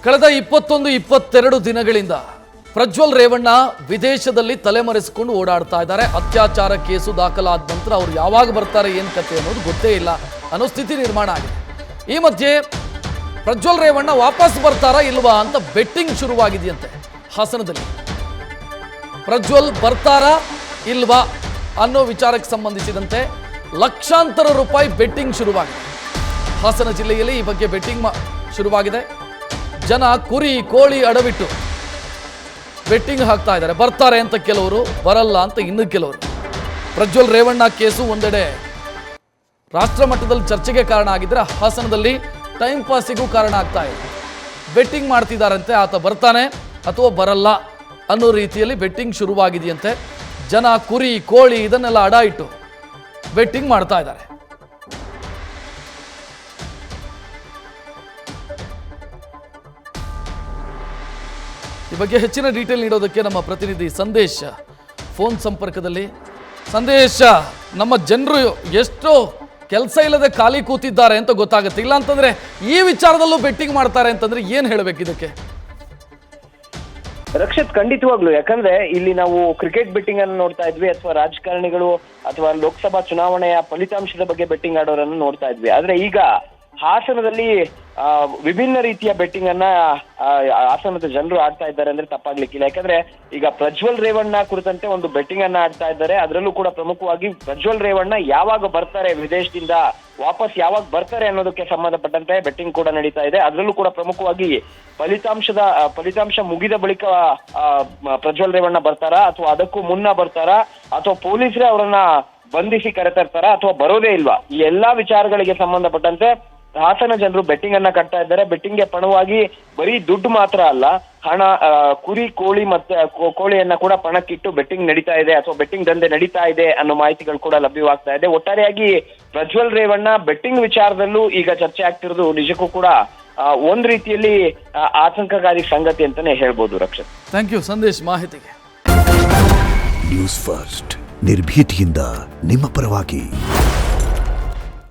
ಕಳೆದ 21-22 ದಿನಗಳಿಂದ ಪ್ರಜ್ವಲ್ ರೇವಣ್ಣ ವಿದೇಶದಲ್ಲಿ ತಲೆಮರೆಸಿಕೊಂಡು ಓಡಾಡ್ತಾ ಇದ್ದಾರೆ. ಅತ್ಯಾಚಾರ ಕೇಸು ದಾಖಲಾದ ನಂತರ ಅವರು ಯಾವಾಗ ಬರ್ತಾರೆ ಏನು ಕತೆ ಅನ್ನೋದು ಗೊತ್ತೇ ಇಲ್ಲ ಅನ್ನೋ ಸ್ಥಿತಿ ನಿರ್ಮಾಣ ಆಗಿದೆ. ಈ ಮಧ್ಯೆ ಪ್ರಜ್ವಲ್ ರೇವಣ್ಣ ವಾಪಸ್ ಬರ್ತಾರಾ ಇಲ್ವಾ ಅಂತ ಬೆಟ್ಟಿಂಗ್ ಶುರುವಾಗಿದೆಯಂತೆ ಹಾಸನದಲ್ಲಿ. ಪ್ರಜ್ವಲ್ ಬರ್ತಾರಾ ಇಲ್ವಾ ಅನ್ನೋ ವಿಚಾರಕ್ಕೆ ಸಂಬಂಧಿಸಿದಂತೆ ಲಕ್ಷಾಂತರ ರೂಪಾಯಿ ಬೆಟ್ಟಿಂಗ್ ಶುರುವಾಗಿದೆ. ಹಾಸನ ಜಿಲ್ಲೆಯಲ್ಲಿ ಈ ಬಗ್ಗೆ ಬೆಟ್ಟಿಂಗ್ ಶುರುವಾಗಿದೆ. ಜನ ಕುರಿ ಕೋಳಿ ಅಡವಿಟ್ಟು ಬೆಟ್ಟಿಂಗ್ ಹಾಕ್ತಾ ಇದ್ದಾರೆ. ಬರ್ತಾರೆ ಅಂತ ಕೆಲವರು, ಬರಲ್ಲ ಅಂತ ಇನ್ನು ಕೆಲವರು. ಪ್ರಜ್ವಲ್ ರೇವಣ್ಣ ಕೇಸು ಒಂದೆಡೆ ರಾಷ್ಟ್ರ ಮಟ್ಟದಲ್ಲಿ ಚರ್ಚೆಗೆ ಕಾರಣ ಆಗಿದ್ರೆ ಹಾಸನದಲ್ಲಿ ಟೈಮ್ ಪಾಸಿಗೂ ಕಾರಣ ಆಗ್ತಾ ಇದೆ. ಬೆಟ್ಟಿಂಗ್ ಮಾಡ್ತಿದ್ದಾರಂತೆ, ಆತ ಬರ್ತಾನೆ ಅಥವಾ ಬರಲ್ಲ ಅನ್ನೋ ರೀತಿಯಲ್ಲಿ ಬೆಟ್ಟಿಂಗ್ ಶುರುವಾಗಿದೆಯಂತೆ. ಜನ ಕುರಿ ಕೋಳಿ ಇದನ್ನೆಲ್ಲ ಅಡ ಇಟ್ಟು ಬೆಟ್ಟಿಂಗ್ ಮಾಡ್ತಾ ಇದ್ದಾರೆ. ಈ ಬಗ್ಗೆ ಹೆಚ್ಚಿನ ಡೀಟೇಲ್ ನೀಡೋದಕ್ಕೆ ನಮ್ಮ ಪ್ರತಿನಿಧಿ ಸಂದೇಶ್ ಫೋನ್ ಸಂಪರ್ಕದಲ್ಲಿ. ಸಂದೇಶ್, ನಮ್ಮ ಜನರು ಎಷ್ಟು ಕೆಲಸ ಇಲ್ಲದೆ ಖಾಲಿ ಕೂತಿದ್ದಾರೆ ಅಂತ ಗೊತ್ತಾಗುತ್ತೆ. ಇಲ್ಲ ಅಂತಂದ್ರೆ ಈ ವಿಚಾರದಲ್ಲೂ ಬೆಟ್ಟಿಂಗ್ ಮಾಡ್ತಾರೆ ಅಂತಂದ್ರೆ ಏನ್ ಹೇಳ್ಬೇಕು ಇದಕ್ಕೆ? ರಕ್ಷಿತ್, ಖಂಡಿತವಾಗ್ಲು. ಯಾಕಂದ್ರೆ ಇಲ್ಲಿ ನಾವು ಕ್ರಿಕೆಟ್ ಬೆಟ್ಟಿಂಗ್ ಅನ್ನು ನೋಡ್ತಾ ಇದ್ವಿ, ಅಥವಾ ರಾಜಕಾರಣಿಗಳು ಅಥವಾ ಲೋಕಸಭಾ ಚುನಾವಣೆಯ ಫಲಿತಾಂಶದ ಬಗ್ಗೆ ಬೆಟ್ಟಿಂಗ್ ಆಡೋರನ್ನು ನೋಡ್ತಾ ಇದ್ವಿ. ಆದ್ರೆ ಈಗ ಹಾಸನದಲ್ಲಿ ವಿಭಿನ್ನ ರೀತಿಯ ಬೆಟ್ಟಿಂಗ್ ಅನ್ನ ಹಾಸನದ ಜನರು ಆಡ್ತಾ ಇದ್ದಾರೆ ಅಂದ್ರೆ ತಪ್ಪಾಗ್ಲಿಕ್ಕಿಲ್ಲ. ಯಾಕಂದ್ರೆ ಈಗ ಪ್ರಜ್ವಲ್ ರೇವಣ್ಣ ಕುರಿತಂತೆ ಒಂದು ಬೆಟ್ಟಿಂಗ್ ಅನ್ನ ಆಡ್ತಾ ಇದ್ದಾರೆ. ಅದರಲ್ಲೂ ಕೂಡ ಪ್ರಮುಖವಾಗಿ ಪ್ರಜ್ವಲ್ ರೇವಣ್ಣ ಯಾವಾಗ ಬರ್ತಾರೆ, ವಿದೇಶದಿಂದ ವಾಪಸ್ ಯಾವಾಗ ಬರ್ತಾರೆ ಅನ್ನೋದಕ್ಕೆ ಸಂಬಂಧಪಟ್ಟಂತೆ ಬೆಟ್ಟಿಂಗ್ ಕೂಡ ನಡೀತಾ ಇದೆ. ಅದರಲ್ಲೂ ಕೂಡ ಪ್ರಮುಖವಾಗಿ ಫಲಿತಾಂಶ ಮುಗಿದ ಬಳಿಕ ಪ್ರಜ್ವಲ್ ರೇವಣ್ಣ ಬರ್ತಾರಾ, ಅಥವಾ ಅದಕ್ಕೂ ಮುನ್ನ ಬರ್ತಾರಾ, ಅಥವಾ ಪೊಲೀಸರೇ ಅವರನ್ನ ಬಂಧಿಸಿ ಕರೆತರ್ತಾರಾ, ಅಥವಾ ಬರೋದೇ ಇಲ್ವಾ? ಈ ಎಲ್ಲಾ ವಿಚಾರಗಳಿಗೆ ಸಂಬಂಧಪಟ್ಟಂತೆ ಹಾಸನ ಜನರು ಬೆಟ್ಟಿಂಗ್ ಅನ್ನ ಕಟ್ತಾ ಇದ್ದಾರೆ. ಬೆಟ್ಟಿಂಗ್ಗೆ ಪಣವಾಗಿ ಬರೀ ದುಡ್ಡು ಮಾತ್ರ ಅಲ್ಲ, ಹಣ, ಕುರಿ ಕೋಳಿ ಮತ್ತೆ ಕೋಳಿಯನ್ನ ಕೂಡ ಪಣಕ್ಕಿಟ್ಟು ಬೆಟ್ಟಿಂಗ್ ನಡೀತಾ ಇದೆ, ಅಥವಾ ಬೆಟ್ಟಿಂಗ್ ದಂಧೆ ನಡೀತಾ ಇದೆ ಅನ್ನೋ ಮಾಹಿತಿಗಳು ಕೂಡ ಲಭ್ಯವಾಗ್ತಾ ಇದೆ. ಒಟ್ಟಾರೆಯಾಗಿ ಪ್ರಜ್ವಲ್ ರೇವಣ್ಣ ಬೆಟ್ಟಿಂಗ್ ವಿಚಾರದಲ್ಲೂ ಈಗ ಚರ್ಚೆ ಆಗ್ತಿರೋದು ನಿಜಕ್ಕೂ ಕೂಡ ಒಂದ್ ರೀತಿಯಲ್ಲಿ ಆತಂಕಕಾರಿ ಸಂಗತಿ ಅಂತಾನೆ ಹೇಳ್ಬೋದು. ರಕ್ಷಿತ್, ಥ್ಯಾಂಕ್ ಯು ಸಂದೇಶ್ ಮಾಹಿತಿಗೆ. ನ್ಯೂಸ್ ಫಸ್ಟ್, ನಿರ್ಭೀತಿಯಿಂದ ನಿಮ್ಮ ಪರವಾಗಿ.